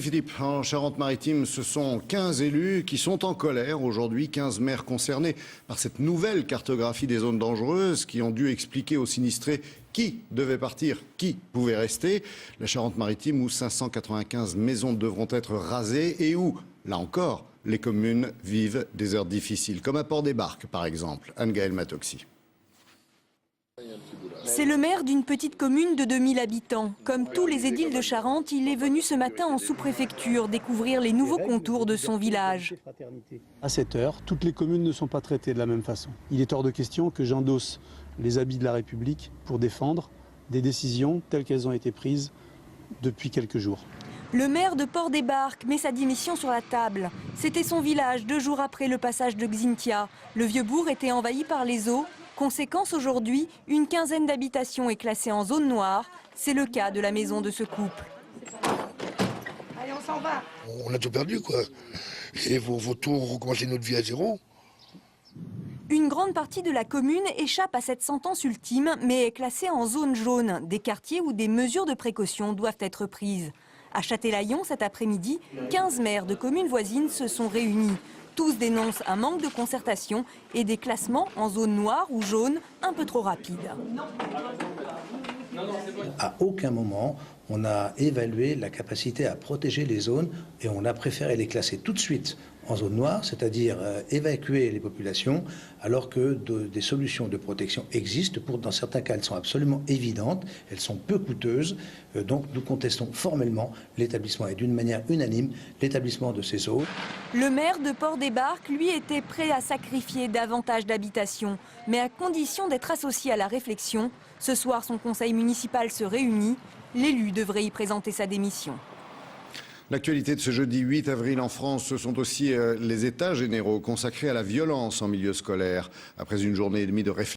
Philippe, en Charente-Maritime, ce sont 15 élus qui sont en colère aujourd'hui, 15 maires concernés par cette nouvelle cartographie des zones dangereuses qui ont dû expliquer aux sinistrés qui devait partir, qui pouvait rester. La Charente-Maritime où 595 maisons devront être rasées et où, là encore, les communes vivent des heures difficiles, comme à Port-des-Barques par exemple. Anne-Gaëlle Matoxi. C'est le maire d'une petite commune de 2000 habitants. Comme tous les édiles de Charente, il est venu ce matin en sous-préfecture découvrir les nouveaux contours de son village. À cette heure, toutes les communes ne sont pas traitées de la même façon. Il est hors de question que j'endosse les habits de la République pour défendre des décisions telles qu'elles ont été prises depuis quelques jours. Le maire de Port-des-Barques met sa démission sur la table. C'était son village 2 jours après le passage de Xintia. Le vieux bourg était envahi par les eaux. Conséquence aujourd'hui, une quinzaine d'habitations est classée en zone noire. C'est le cas de la maison de ce couple. Allez, on s'en va. On a tout perdu, quoi. Et faut tout recommencer notre vie à zéro. Une grande partie de la commune échappe à cette sentence ultime, mais est classée en zone jaune, des quartiers où des mesures de précaution doivent être prises. À Châtelaillon, cet après-midi, 15 maires de communes voisines se sont réunis. Tous dénoncent un manque de concertation et des classements en zone noire ou jaune un peu trop rapides. À aucun moment, on a évalué la capacité à protéger les zones et on a préféré les classer tout de suite en zone noire, c'est-à-dire évacuer les populations, alors que des solutions de protection existent. Dans certains cas, elles sont absolument évidentes, elles sont peu coûteuses. Donc nous contestons formellement l'établissement et d'une manière unanime l'établissement de ces eaux. Le maire de Port-des-Barques, lui, était prêt à sacrifier davantage d'habitations, mais à condition d'être associé à la réflexion. Ce soir, son conseil municipal se réunit. L'élu devrait y présenter sa démission. L'actualité de ce jeudi 8 avril en France, ce sont aussi les états généraux consacrés à la violence en milieu scolaire. Après une journée et demie de réflexion,